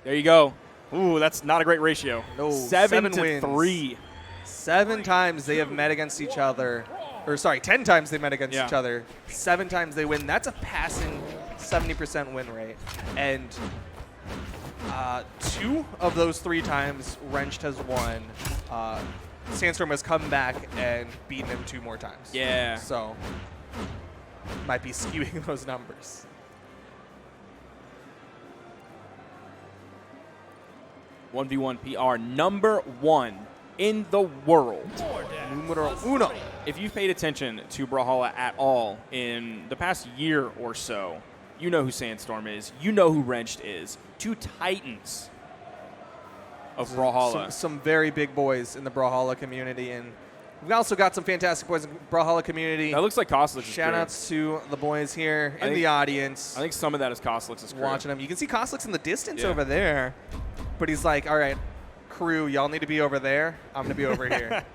There you go. Ooh, that's not a great ratio. No, 7 to wins. 3. 7 times they have met against each other. Or sorry, 10 times they met against each other. 7 times they win. That's a passing 70% win rate. And 2 of those 3 times Wrenched has won. Sandstorm has come back and beaten him 2 more times. Yeah. So might be skewing those numbers. One v one PR, number 1 in the world. Numero uno. If you've paid attention to Brawlhalla at all in the past year or so, you know who Sandstorm is. You know who Wrenched is. 2 titans of Brawlhalla. Some very big boys in the Brawlhalla community, and we've also got some fantastic boys in the Brawlhalla community. That looks like Koslich's. Shout-outs to the boys here in the audience. I think some of that is Koslich's crew. Watching them. You can see Koslich's in the distance Yeah. over there, but he's like, all right, crew, y'all need to be over there. I'm going to be over here.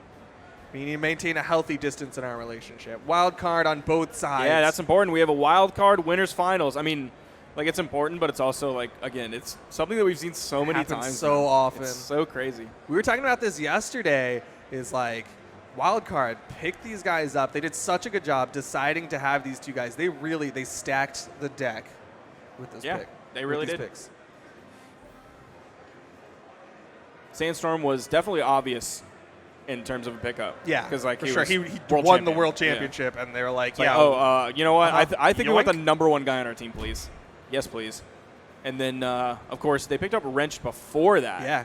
We need to maintain a healthy distance in our relationship. Wild card on both sides. Yeah, that's important. We have a wild card winners finals. I mean, like, it's important, but it's also, like, again, it's something that we've seen so many times. So often. It's so crazy. We were talking about this yesterday, is like, wild card, pick these guys up. They did such a good job deciding to have these 2 guys. They stacked the deck with this pick. They really did. Picks. Sandstorm was definitely obvious in terms of a pickup. Yeah, because like for he sure. was He world won the champion. world championship, and they were like, It's like, you know what? I think we want Yoink. the number 1 guy on our team, please. Yes, please. And then, of course, they picked up Wrenched before that. Yeah.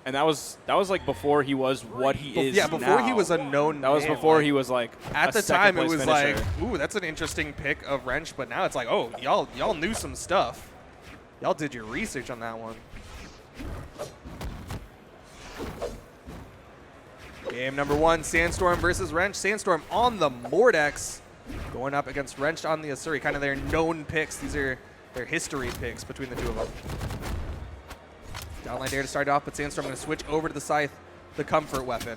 And that was like before he was what he is. Yeah, before now. he was a known. That was name. before Like, he was like at a the time it second-place was like, finisher. ooh, that's an interesting pick of Wrench, but now it's like, oh, y'all knew some stuff. Y'all did your research on that one. Game number 1, Sandstorm versus Wrench. Sandstorm on the Mordex, going up against Wrench on the Asuri. Kind of their known picks. These are their history picks between the 2 of them. Downline dare to start off, but Sandstorm going to switch over to the Scythe, the comfort weapon.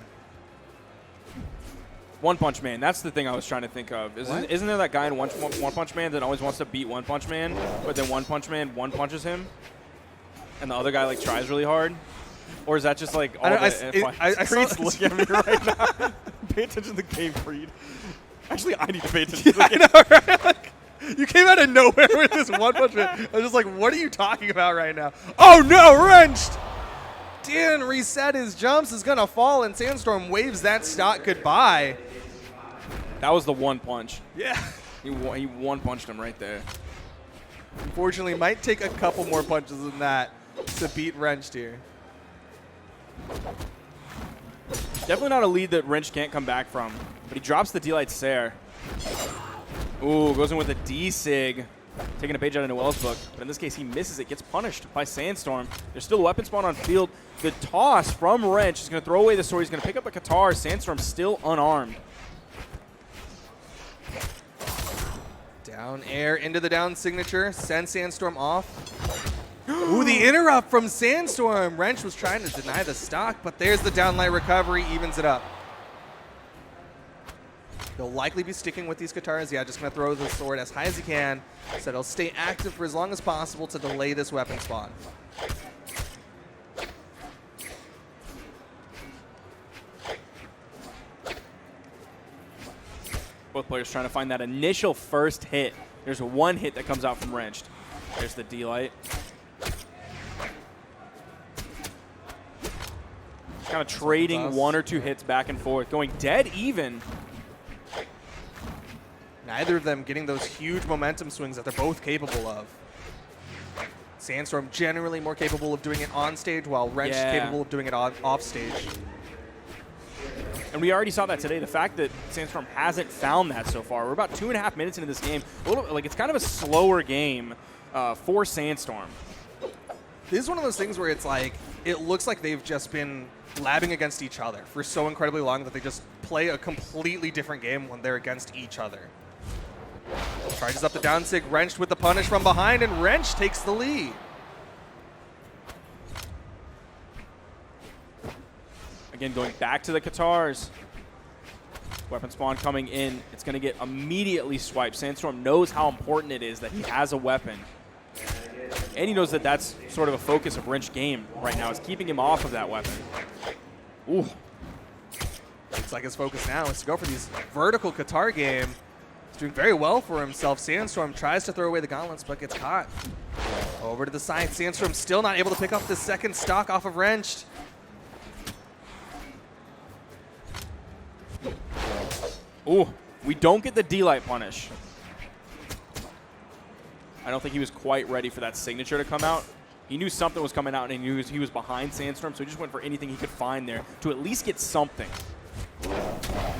One Punch Man. That's the thing I was trying to think of. Isn't there that guy in One Punch Man that always wants to beat One Punch Man, but then One Punch Man one-punches him, and the other guy like tries really hard? Or is that just like all Creed's looking at me right now. Pay attention to the game, Creed. Actually, I need to pay attention to the game. I know, right? Like, you came out of nowhere with this One Punch Man. I was just like, what are you talking about right now? Oh no, Wrenched! Didn't reset his jumps, is going to fall, and Sandstorm waves that stock goodbye. That was the 1 punch. Yeah. He one-punched him right there. Unfortunately, might take a couple more punches than that to beat Wrenched here. Definitely not a lead that Wrench can't come back from, but he drops the D-Light Sair. Ooh, goes in with a D-Sig, taking a page out of Noel's book, but in this case he misses it, gets punished by Sandstorm. There's still a weapon spawn on field. The toss from Wrench is going to throw away the sword. He's going to pick up a Qatar. Sandstorm still unarmed. Down air into the down signature, send Sandstorm off. Ooh, the interrupt from Sandstorm. Wrench was trying to deny the stock, but there's the downlight recovery, evens it up. He'll likely be sticking with these Katars. Yeah, just going to throw the sword as high as he can, so he'll stay active for as long as possible to delay this weapon spawn. Both players trying to find that initial first hit. There's 1 hit that comes out from Wrenched. There's the D-Light. Kind of trading 1 or 2 hits back and forth, going dead even. Neither of them getting those huge momentum swings that they're both capable of. Sandstorm generally more capable of doing it on stage, while Wrench is capable of doing it off stage. And we already saw that today. The fact that Sandstorm hasn't found that so far. We're about 2.5 minutes into this game. A little, like, it's kind of a slower game for Sandstorm. This is one of those things where it's like, it looks like they've just been labbing against each other for so incredibly long that they just play a completely different game when they're against each other. Charges up the down sig, Wrenched with the punish from behind, and Wrench takes the lead. Again, going back to the Katars. Weapon spawn coming in. It's going to get immediately swiped. Sandstorm knows how important it is that he has a weapon. And he knows that that's sort of a focus of Wrench game right now, is keeping him off of that weapon. Ooh. Looks like his focus now is to go for these vertical Qatar game. He's doing very well for himself. Sandstorm tries to throw away the gauntlets, but gets caught. Over to the side. Sandstorm still not able to pick up the second stock off of Wrenched. Ooh, we don't get the D-Light punish. I don't think he was quite ready for that signature to come out. He knew something was coming out, and he was behind Sandstorm, so he just went for anything he could find there to at least get something.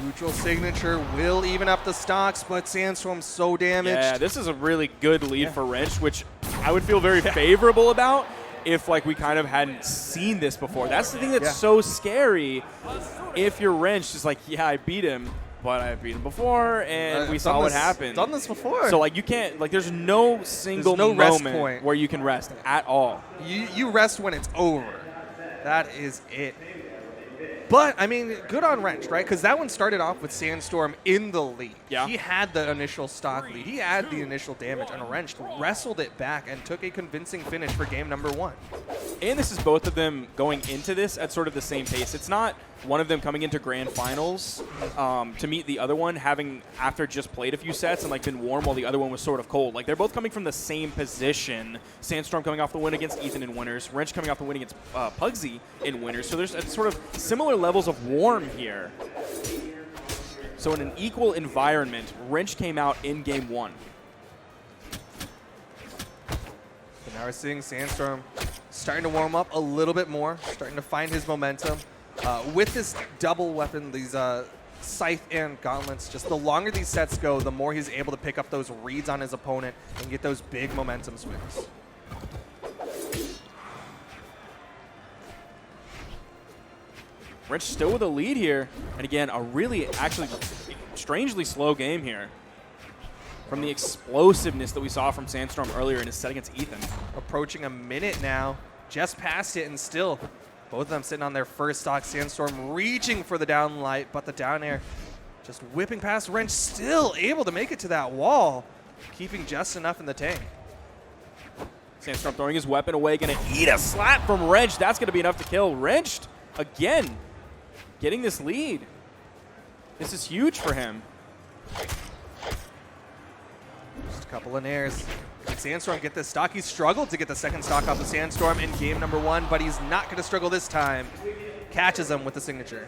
Neutral signature will even up the stocks, but Sandstorm's so damaged. Yeah, this is a really good lead for Wrench, which I would feel very favorable about if like we kind of hadn't seen this before. That's the thing that's so scary. If you're Wrench, just like, yeah, I beat him, but I beat him before, and we saw what happened. Done this before. So like you can't, like there's no single moment where you can rest at all. You rest when it's over. That is it. But, I mean, good on Wrench, right? Because that one started off with Sandstorm in the lead. Yeah. He had the initial stock lead. He had the initial damage, and Wrench wrestled it back and took a convincing finish for game number 1. And this is both of them going into this at sort of the same pace. It's not one of them coming into grand finals to meet the other one having, after just played a few sets and like been warm while the other one was sort of cold. Like they're both coming from the same position. Sandstorm coming off the win against Ethan in winners. Wrench coming off the win against Pugsy in winners. So there's sort of similar levels of warm here. So in an equal environment, Wrench came out in game 1. So now we're seeing Sandstorm starting to warm up a little bit more, starting to find his momentum. With this double weapon, these Scythe and Gauntlets, just the longer these sets go, the more he's able to pick up those reads on his opponent and get those big momentum swings. Wrench still with a lead here. And again, a really, actually, strangely slow game here from the explosiveness that we saw from Sandstorm earlier in his set against Ethan. Approaching a minute now, just past it, and still both of them sitting on their first stock. Sandstorm reaching for the down light, but the down air just whipping past Wrench, still able to make it to that wall, keeping just enough in the tank. Sandstorm throwing his weapon away, gonna eat a slap from Wrench. That's gonna be enough to kill. Wrenched, again, getting this lead. This is huge for him. Just a couple of nairs. Can Sandstorm get this stock? He struggled to get the second stock off of Sandstorm in game number 1, but he's not going to struggle this time. Catches him with the signature.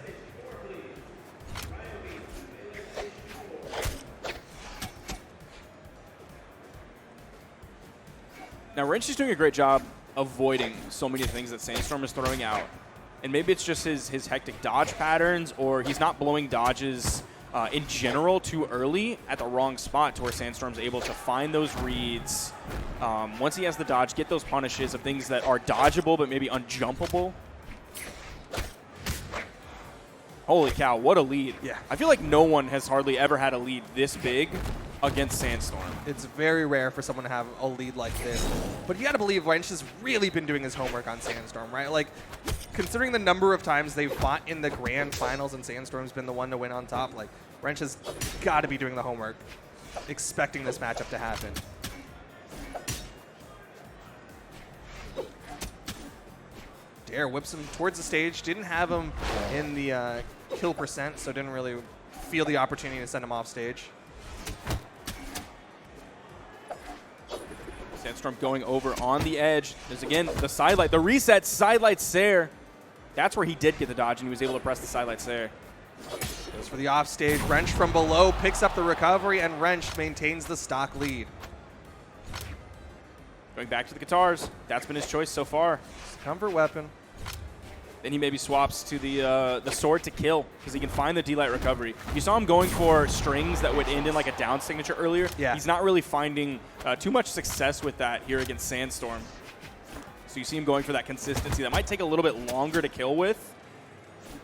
Now, Wrench is doing a great job avoiding so many things that Sandstorm is throwing out. And maybe it's just his hectic dodge patterns, or he's not blowing dodges in general too early at the wrong spot to where Sandstorm's able to find those reads. Once he has the dodge, get those punishes of things that are dodgeable but maybe unjumpable. Holy cow, what a lead. Yeah. I feel like no one has hardly ever had a lead this big against Sandstorm. It's very rare for someone to have a lead like this. But you got to believe Wrench has really been doing his homework on Sandstorm, right? Like, considering the number of times they've fought in the grand finals and Sandstorm's been the one to win on top, like, Wrench has got to be doing the homework, expecting this matchup to happen. Dare whips him towards the stage. Didn't have him in the kill percent, so didn't really feel the opportunity to send him off stage. Sandstorm going over on the edge. There's again the sidelight, the reset, sidelight Sair. That's where he did get the dodge, and he was able to press the sidelight Sair. Goes for the offstage. Wrench from below picks up the recovery, and Wrench maintains the stock lead. Going back to the guitars. That's been his choice so far. Comfort weapon. Then he maybe swaps to the sword to kill because he can find the D-Light recovery. You saw him going for strings that would end in like a down signature earlier. Yeah. He's not really finding too much success with that here against Sandstorm. So you see him going for that consistency. That might take a little bit longer to kill with,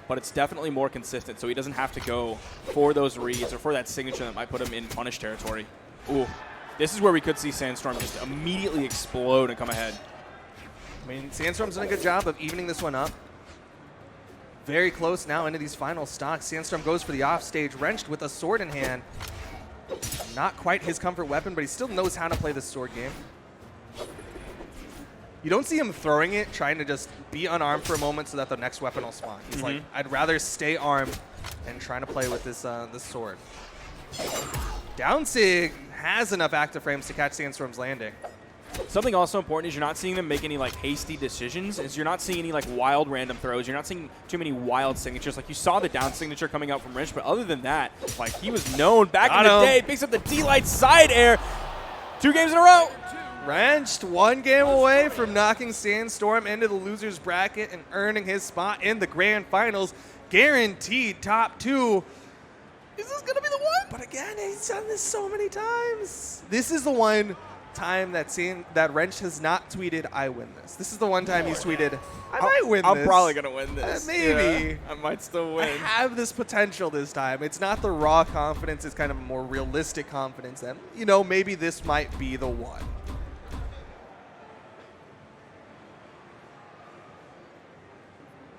but it's definitely more consistent, so he doesn't have to go for those reads or for that signature that might put him in punish territory. Ooh, this is where we could see Sandstorm just immediately explode and come ahead. I mean, Sandstorm's done a good job of evening this one up. Very close now into these final stocks. Sandstorm goes for the offstage, Wrenched with a sword in hand. Not quite his comfort weapon, but he still knows how to play this sword game. You don't see him throwing it, trying to just be unarmed for a moment so that the next weapon will spawn. He's like, I'd rather stay armed and trying to play with this this sword. Down sig has enough active frames to catch Sandstorm's landing. Something also important is you're not seeing them make any like hasty decisions. Is you're not seeing any like wild random throws. You're not seeing too many wild signatures. Like you saw the down signature coming out from Wrench, but other than that, like he was known back in the day. Picks up the D-Light side air. 2 games in a row. Wrenched 1 game away from knocking Sandstorm into the loser's bracket and earning his spot in the grand finals. Guaranteed top 2. Is this going to be the one? But again, he's done this so many times. This is the one time that Wrench has not tweeted, I win this. This is the one time he's tweeted, I might win this. I'm probably going to win this. Maybe. Yeah, I might still win. I have this potential this time. It's not the raw confidence. It's kind of a more realistic confidence that, you know, maybe this might be the one.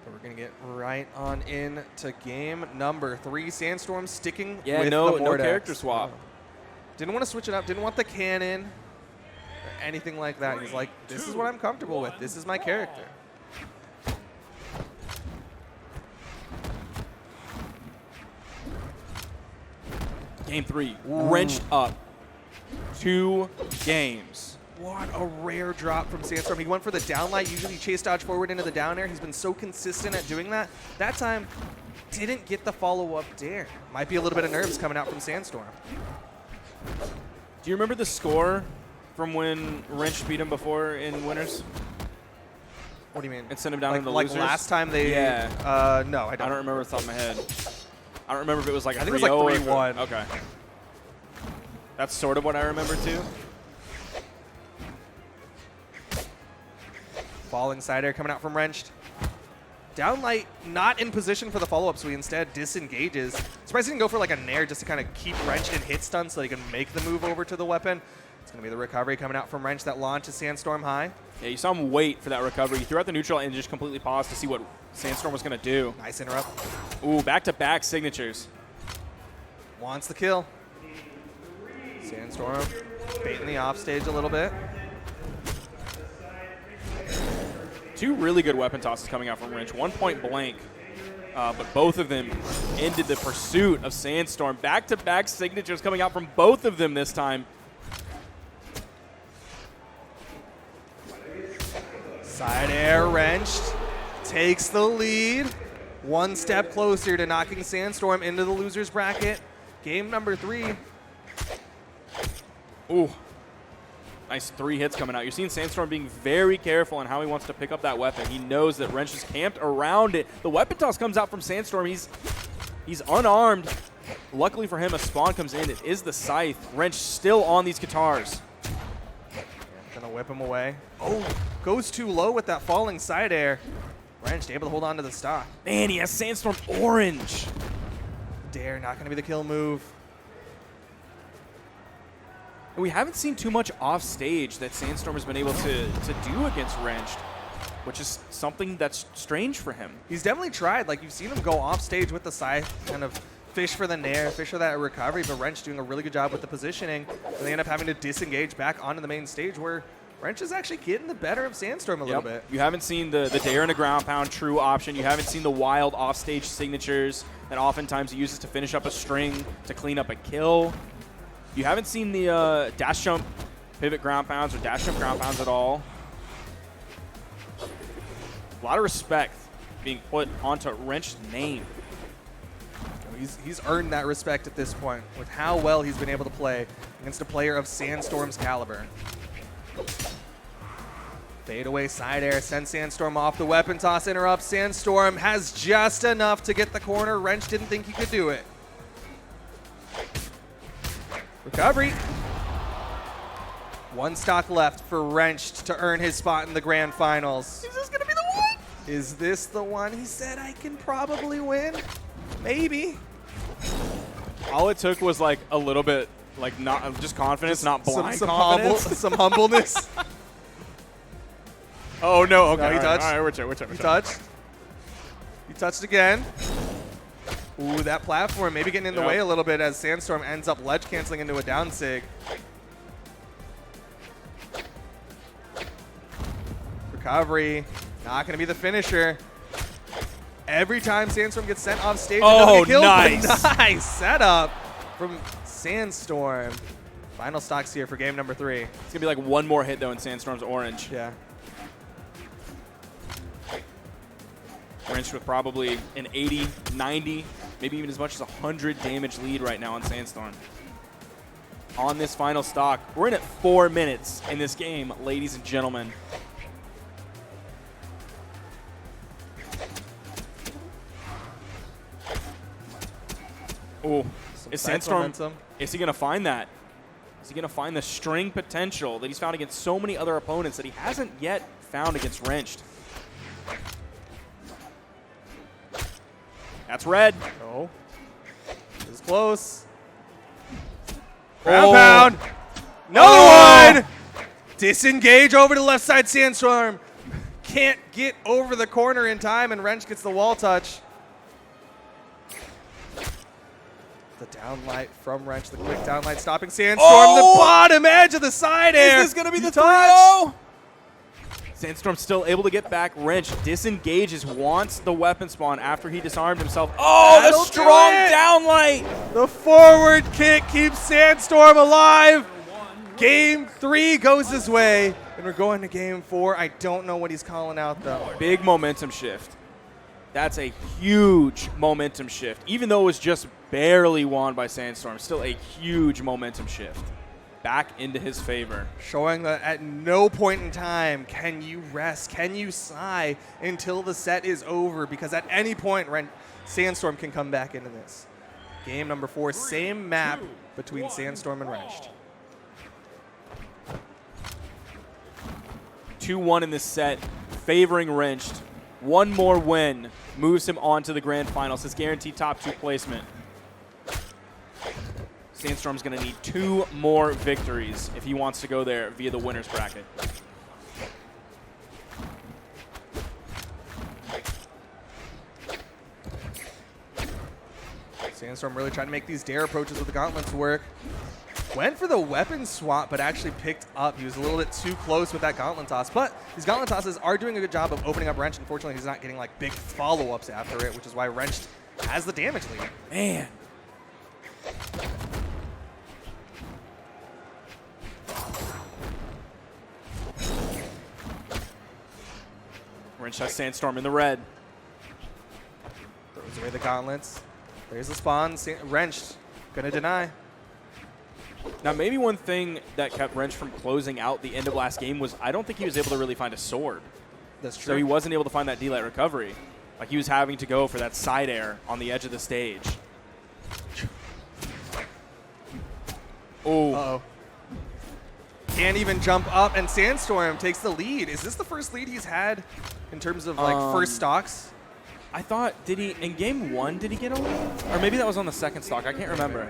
We're going to get right on into game number 3. Sandstorm sticking with the no Vortex. character swap. Didn't want to switch it up. Didn't want the cannon or anything like that. He's like, this is what I'm comfortable with. This is my character. Game 3, wrenched up 2 games. What a rare drop from Sandstorm. He went for the downlight. Usually chase dodge forward into the down air. He's been so consistent at doing that. That time, didn't get the follow-up dare. Might be a little bit of nerves coming out from Sandstorm. Do you remember the score from when Wrench beat him before in winners? What do you mean? And sent him down in the like losers? last time they... Yeah. No, I don't. I don't remember off the top of my head. I don't remember if it was like 3-0. I think it was like 3-1. Okay. That's sort of what I remember too. Falling side air coming out from Wrenched. Downlight not in position for the follow-up, so he instead disengages. Surprised he didn't go for like a nair just to kind of keep Wrenched in hit stun so he can make the move over to the weapon. It's going to be the recovery coming out from Wrench that launches Sandstorm high. Yeah, you saw him wait for that recovery. He threw out the neutral and just completely paused to see what Sandstorm was going to do. Nice interrupt. Ooh, back-to-back signatures. Wants the kill. Sandstorm baiting the offstage a little bit. 2 really good weapon tosses coming out from Wrench. 1 point blank, but both of them ended the pursuit of Sandstorm. Back-to-back signatures coming out from both of them this time. Side air Wrenched. Takes the lead. 1 step closer to knocking Sandstorm into the loser's bracket. Game number 3. Ooh. Nice 3 hits coming out. You're seeing Sandstorm being very careful on how he wants to pick up that weapon. He knows that Wrench is camped around it. The weapon toss comes out from Sandstorm. He's unarmed. Luckily for him, a spawn comes in. It is the Scythe. Wrench still on these guitars. Gonna whip him away. Oh, goes too low with that falling side air. Wrench able to hold on to the stock. Man, he has Sandstorm orange. Dare not gonna be the kill move. We haven't seen too much off stage that Sandstorm has been able to do against Wrenched, which is something that's strange for him. He's definitely tried. Like, you've seen him go off stage with the scythe, kind of fish for the nair, fish for that recovery, but Wrench doing a really good job with the positioning. And they end up having to disengage back onto the main stage where Wrench is actually getting the better of Sandstorm a little bit. You haven't seen the dare and a ground pound true option. You haven't seen the wild off-stage signatures that oftentimes he uses to finish up a string, to clean up a kill. You haven't seen the dash jump pivot ground pounds or dash jump ground pounds at all. A lot of respect being put onto Wrench's name. He's earned that respect at this point with how well he's been able to play against a player of Sandstorm's caliber. Fade away side air, sends Sandstorm off. The weapon toss interrupts. Sandstorm has just enough to get the corner. Wrench didn't think he could do it. Recovery. 1 stock left for Wrench to earn his spot in the grand finals. Is this going to be the one? Is this the one he said I can probably win? Maybe. All it took was like a little bit, like not just confidence, not blind confidence. Some humbleness. Oh no! Okay, No, he touched. All right, we're check. He touched. He touched again. Ooh, that platform maybe getting in the way a little bit as Sandstorm ends up ledge canceling into a down sig. recovery. Not going to be the finisher. Every time Sandstorm gets sent off stage, Oh, get killed, nice. Nice setup from Sandstorm. Final stocks here for game number 3. It's going to be like one more hit, though, in Sandstorm's orange. Yeah. Wrench with probably an 80, 90, maybe even as much as 100 damage lead right now on Sandstorm. On this final stock, we're in at 4 minutes in this game, ladies and gentlemen. Oh, is Sandstorm, is he going to find that? Is he going to find the string potential that he's found against so many other opponents that he hasn't yet found against Wrenched? That's red. Oh. This is close. Ground pound. Another one. Disengage over to the left side, Sandstorm. Can't get over the corner in time, and Wrench gets the wall touch. The downlight from Wrench, the quick downlight stopping Sandstorm. The bottom edge of the side air. Is this going to be the 3-0? Sandstorm still able to get back. Wrench disengages, wants the weapon spawn after he disarmed himself. Oh, the strong downlight. The forward kick keeps Sandstorm alive. Game 3 goes his way, and we're going to game 4. I don't know what he's calling out, though. Big momentum shift. That's a huge momentum shift. Even though it was just barely won by Sandstorm, still a huge momentum shift back into his favor. Showing that at no point in time can you rest, can you sigh until the set is over, because at any point Sandstorm can come back into this. Game number 4, same map between Sandstorm and Wrenched. 2-1 in this set, favoring Wrenched. One more win moves him on to the grand finals, his guaranteed top 2 placement. Sandstorm's going to need 2 more victories if he wants to go there via the winner's bracket. Sandstorm really trying to make these dare approaches with the gauntlets work. Went for the weapon swap, but actually picked up. He was a little bit too close with that gauntlet toss. But these gauntlet tosses are doing a good job of opening up Wrench. Unfortunately, he's not getting like big follow-ups after it, which is why Wrench has the damage lead. Man. Wrench has Sandstorm in the red. Throws away the gauntlets. There's the spawn. Wrench gonna deny. Now, maybe one thing that kept Wrench from closing out the end of last game was I don't think he was able to really find a sword. That's true. So he wasn't able to find that D-Light recovery. Like, he was having to go for that side air on the edge of the stage. Oh. Uh-oh. Can't even jump up, and Sandstorm takes the lead. Is this the first lead he's had in terms of, like, first stocks? I thought, in game 1, did he get a lead? Or maybe that was on the second stock. I can't remember.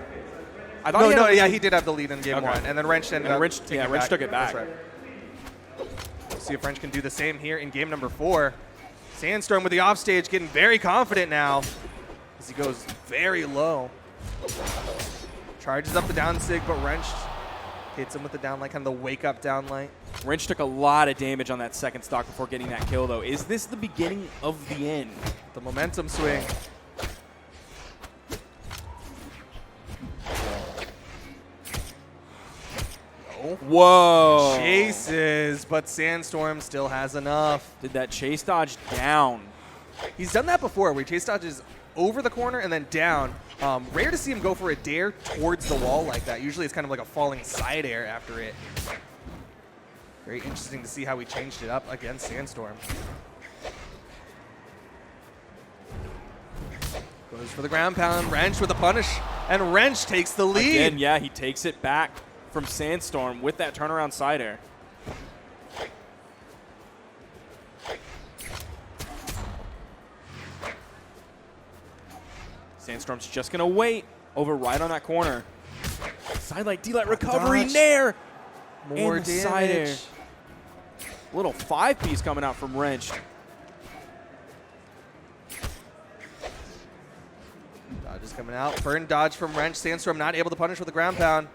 I thought he did have the lead in game 1, and then Wrench ended up Wrench took it back. That's right. We'll see if Wrench can do the same here in game number 4. Sandstorm with the offstage getting very confident now as he goes very low. Charges up the down sig, but Wrench hits him with the downlight, kind of the wake-up downlight. Wrench took a lot of damage on that second stock before getting that kill, though. Is this the beginning of the end? The momentum swing. Whoa. Chases, but Sandstorm still has enough. Did that chase dodge down. He's done that before, where he chase dodges over the corner and then down. Rare to see him go for a dare towards the wall like that. Usually it's kind of like a falling side air after it. Very interesting to see how he changed it up against Sandstorm. Goes for the ground pound. Wrench with a punish, and Wrench takes the lead. Again, yeah, he takes it back from Sandstorm with that turnaround side air. Sandstorm's just going to wait over right on that corner. Sidelight, D-Light recovery, nair. More and the side air. damage. Little 5-piece coming out from Wrench. Dodge is coming out. Burn dodge from Wrench. Sandstorm not able to punish with the ground pound.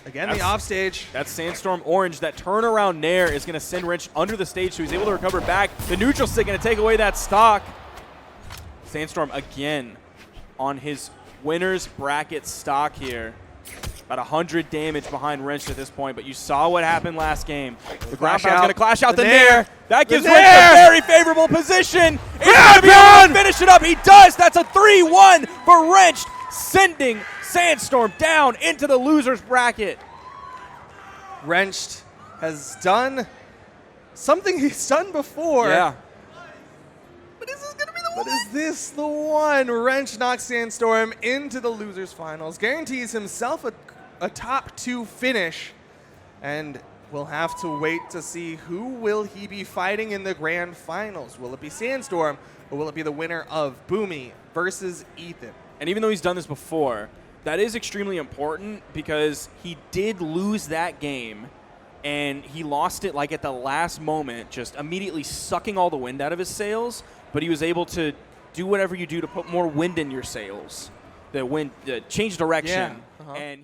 Again, the offstage. That's Sandstorm Orange. That turnaround nair is going to send Wrench under the stage, so he's able to recover back. The neutral stick going to take away that stock. Sandstorm again on his winner's bracket stock here. About 100 damage behind Wrench at this point, but you saw what happened last game. The ground pound's going to clash out the nair. That gives Wrench a very favorable position. He's going to be able to finish it up. He does. That's a 3-1 for Wrench, sending Sandstorm down into the loser's bracket. Wrenched has done something he's done before. Yeah. But is this going to be the one? But is this the one? Wrench knocks Sandstorm into the losers finals, guarantees himself a top 2 finish, and we'll have to wait to see who will he be fighting in the grand finals. Will it be Sandstorm, or will it be the winner of Boomy versus Ethan? And even though he's done this before, that is extremely important because he did lose that game, and he lost it like at the last moment, just immediately sucking all the wind out of his sails, but he was able to do whatever you do to put more wind in your sails. The wind, change direction. Yeah. And he